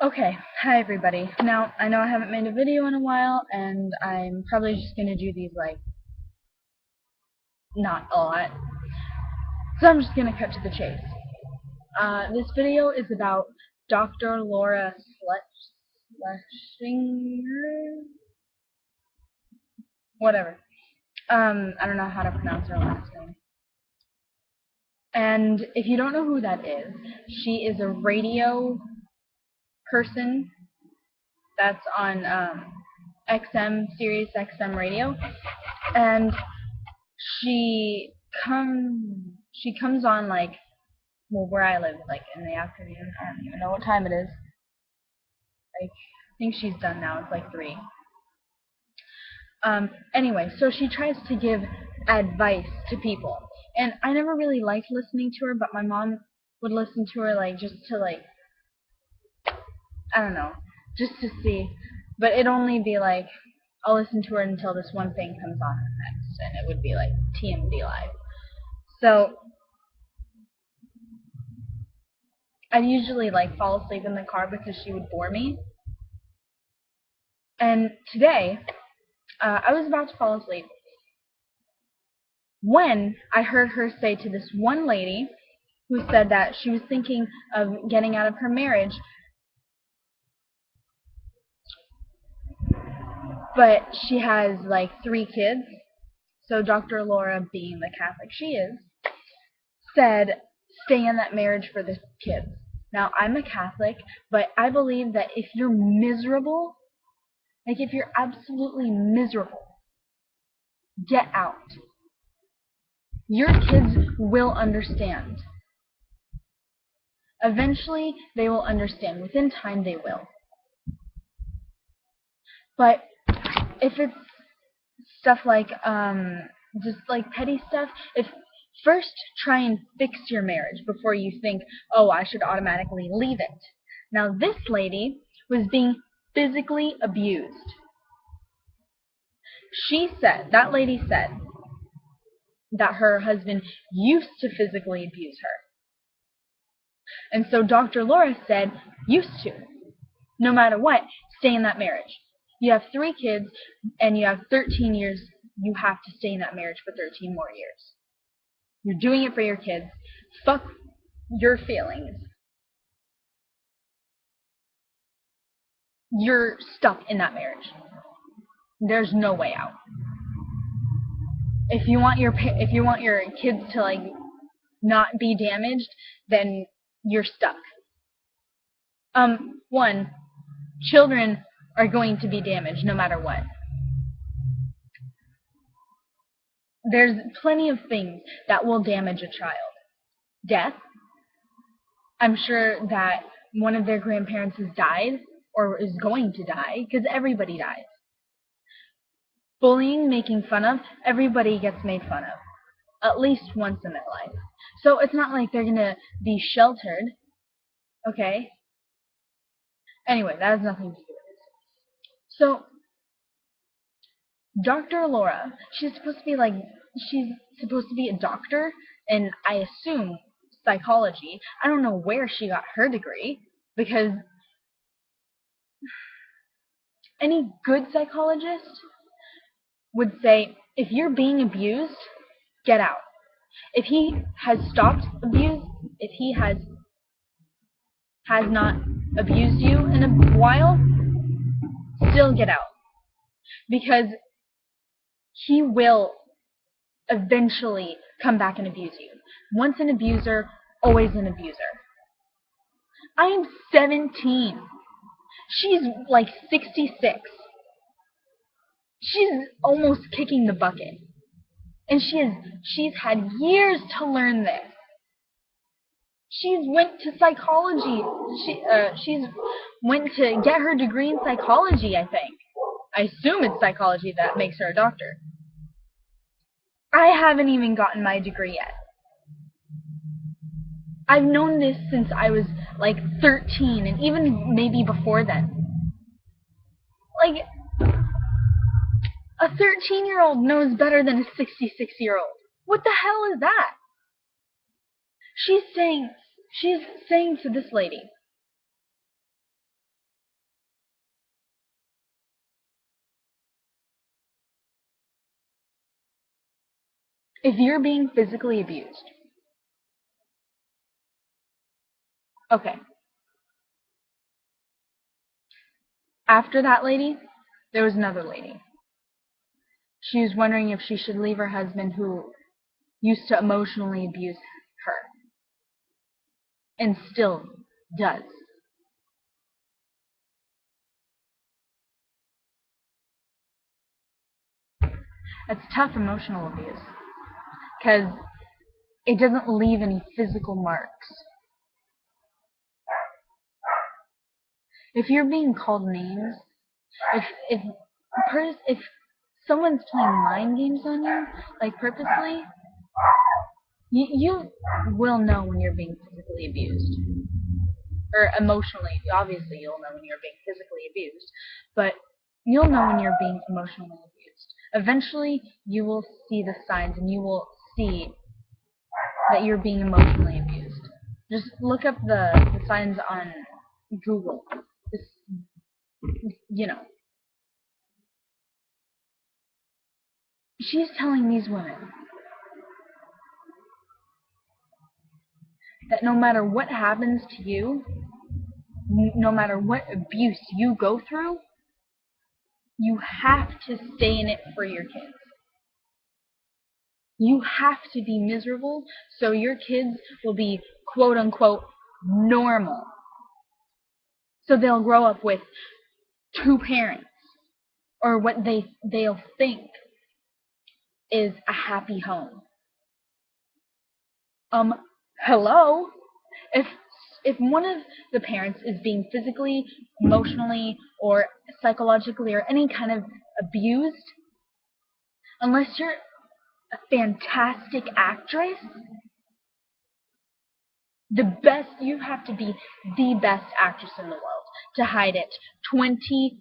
Okay, hi everybody. Now, I know I haven't made a video in a while, and I'm probably just gonna do these, like, not a lot. So I'm just gonna cut to the chase. This video is about Dr. Laura Schlessinger? Whatever. I don't know how to pronounce her last name. And if you don't know who that is, she is a radio person that's on, Sirius XM radio. And she comes on, like, well, where I live, like, in the afternoon. I don't even know what time it is. Like, I think she's done now. It's like 3. Anyway, so she tries to give advice to people, and I never really liked listening to her, but my mom would listen to her, like, just to, like, I don't know, just to see. But it'd only be like, I'll listen to her until this one thing comes on next, and it would be like TMZ Live. So I'd usually, like, fall asleep in the car because she would bore me. And today, I was about to fall asleep when I heard her say to this one lady who said that she was thinking of getting out of her marriage, but she has, like, 3 kids. So Dr. Laura, being the Catholic she is, said, stay in that marriage for the kids. Now, I'm a Catholic, but I believe that if you're miserable, like, if you're absolutely miserable, get out. Your kids will understand. Eventually, they will understand. Within time, they will. But if it's stuff like, just like petty stuff, first try and fix your marriage before you think, oh, I should automatically leave it. Now, this lady was being physically abused. That lady said that her husband used to physically abuse her. And so Dr. Laura said, used to. No matter what, stay in that marriage. You have 3 kids, and you have 13 years. You have to stay in that marriage for 13 more years. You're doing it for your kids. Fuck your feelings. You're stuck in that marriage. There's no way out. If you want your kids to, like, not be damaged, then you're stuck. One, children are going to be damaged no matter what. There's plenty of things that will damage a child. Death. I'm sure that one of their grandparents has died or is going to die, because everybody dies. Bullying, making fun of, everybody gets made fun of, at least once in their life. So it's not like they're going to be sheltered, okay? Anyway, that has nothing to do with it. So, Dr. Laura, she's supposed to be a doctor, and I assume psychology. I don't know where she got her degree, because any good psychologist would say, if you're being abused, get out. If he has stopped abuse, if he has not abused you in a while, still get out. Because he will eventually come back and abuse you. Once an abuser, always an abuser. I am 17. She's like 66. She's almost kicking the bucket. And she's had years to learn this. She's went to psychology. She's went to get her degree in psychology, I think. I assume it's psychology that makes her a doctor. I haven't even gotten my degree yet. I've known this since I was like 13, and even maybe before then. Like, a 13-year-old knows better than a 66-year-old. What the hell is that? She's saying to this lady, If you're being physically abused, okay. After that lady, there was another lady. She was wondering if she should leave her husband who used to emotionally abuse her and still does. That's tough emotional abuse because it doesn't leave any physical marks. If you're being called names, if if someone's playing mind games on you, like purposely, you will know when you're being physically abused. Or emotionally. Obviously, you'll know when you're being physically abused. But you'll know when you're being emotionally abused. Eventually, you will see the signs and you will see that you're being emotionally abused. Just look up the signs on Google. Just, you know. She's telling these women that no matter what happens to you, no matter what abuse you go through, you have to stay in it for your kids. You have to be miserable so your kids will be quote unquote normal. So they'll grow up with two parents or what they'll think is a happy home. Hello? If one of the parents is being physically, emotionally, or psychologically or any kind of abused, unless you're a fantastic actress, you have to be the best actress in the world to hide it 24/7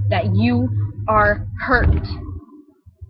that you are hurt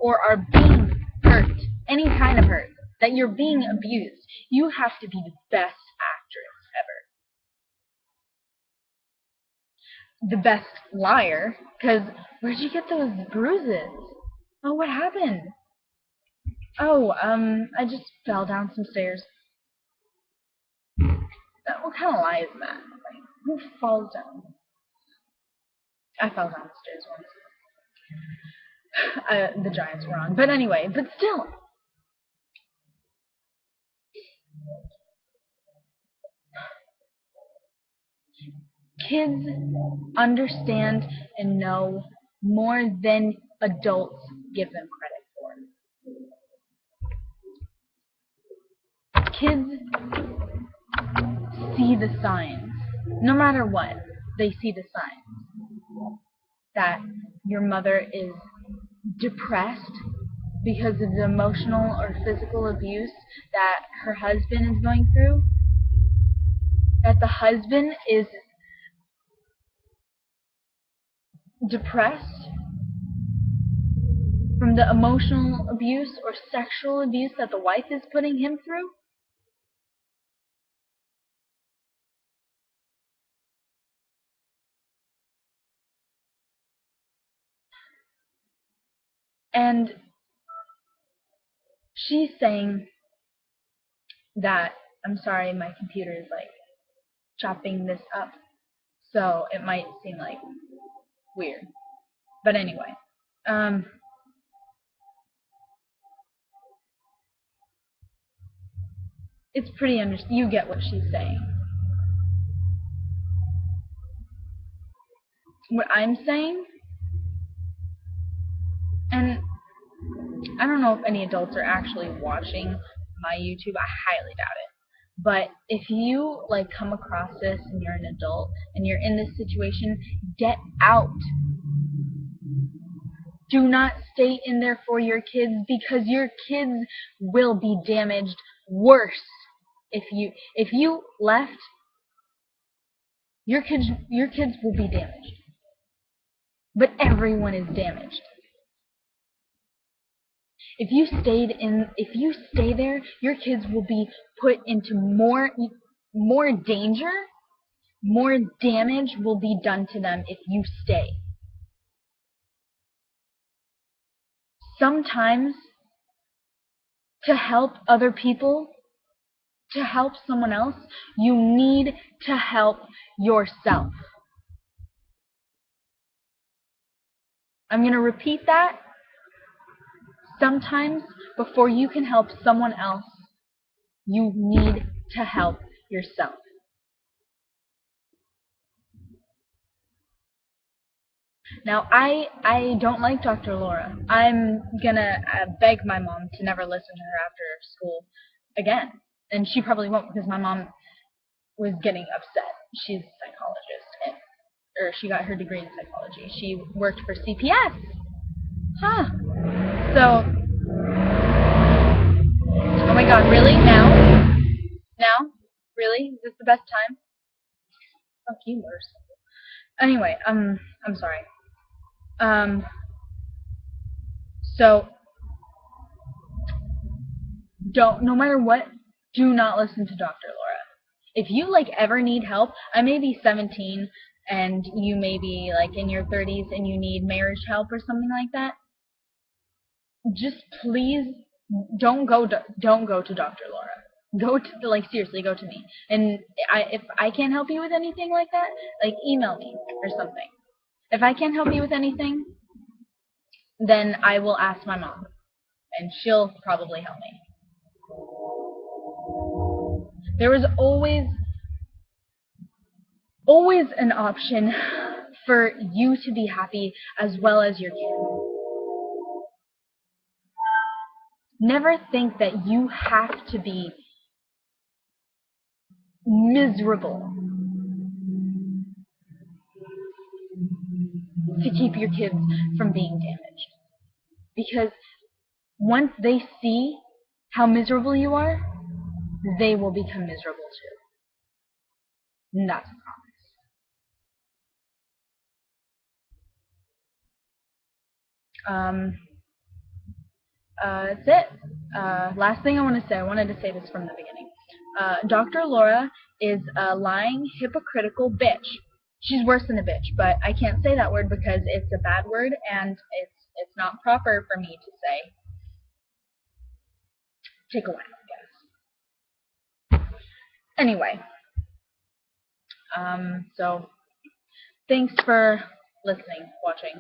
or are being hurt, any kind of hurt, that you're being abused. You have to be the best actress ever. The best liar, because where'd you get those bruises? Oh, what happened? Oh, I just fell down some stairs. What kind of lie is that? Like, who falls down? I fell down the stairs once. The Giants were on. But anyway, but still. Kids understand and know more than adults give them credit for. Kids see the signs. No matter what, they see the signs. That your mother is depressed because of the emotional or physical abuse that her husband is going through. That the husband is depressed from the emotional abuse or sexual abuse that the wife is putting him through. And she's saying that, I'm sorry, my computer is like chopping this up, so it might seem like weird. But anyway, it's pretty you get what she's saying. What I'm saying, and I don't know if any adults are actually watching my YouTube. I highly doubt it. But if you like come across this and you're an adult and you're in this situation, get out. Do not stay in there for your kids, because your kids will be damaged worse if you left. Your kids will be damaged. But everyone is damaged. If you stay there, your kids will be put into more danger, more damage will be done to them if you stay. Sometimes to help other people, to help someone else, you need to help yourself. I'm going to repeat that. Sometimes before you can help someone else, you need to help yourself. Now, I don't like Dr. Laura. I'm gonna beg my mom to never listen to her after school again. And she probably won't, because my mom was getting upset. She's a psychologist, or she got her degree in psychology. She worked for CPS. Huh. So, oh my god, really? Now? Now? Really? Is this the best time? Fuck you, worse. Anyway, I'm sorry. So, no matter what, do not listen to Dr. Laura. If you ever need help, I may be 17 and you may be in your 30s and you need marriage help or something like that. Just please don't go to Dr. Laura. Go to seriously, go to me. And if I can't help you with anything like that, email me or something. If I can't help you with anything, then I will ask my mom, and she'll probably help me. There was always an option for you to be happy as well as your kids. Never think that you have to be miserable to keep your kids from being damaged. Because once they see how miserable you are, they will become miserable too. And that's a promise. That's it. Last thing I want to say, I wanted to say this from the beginning. Dr. Laura is a lying, hypocritical bitch. She's worse than a bitch, but I can't say that word because it's a bad word and it's not proper for me to say. Take a whack, I guess. Anyway, so thanks for listening, watching.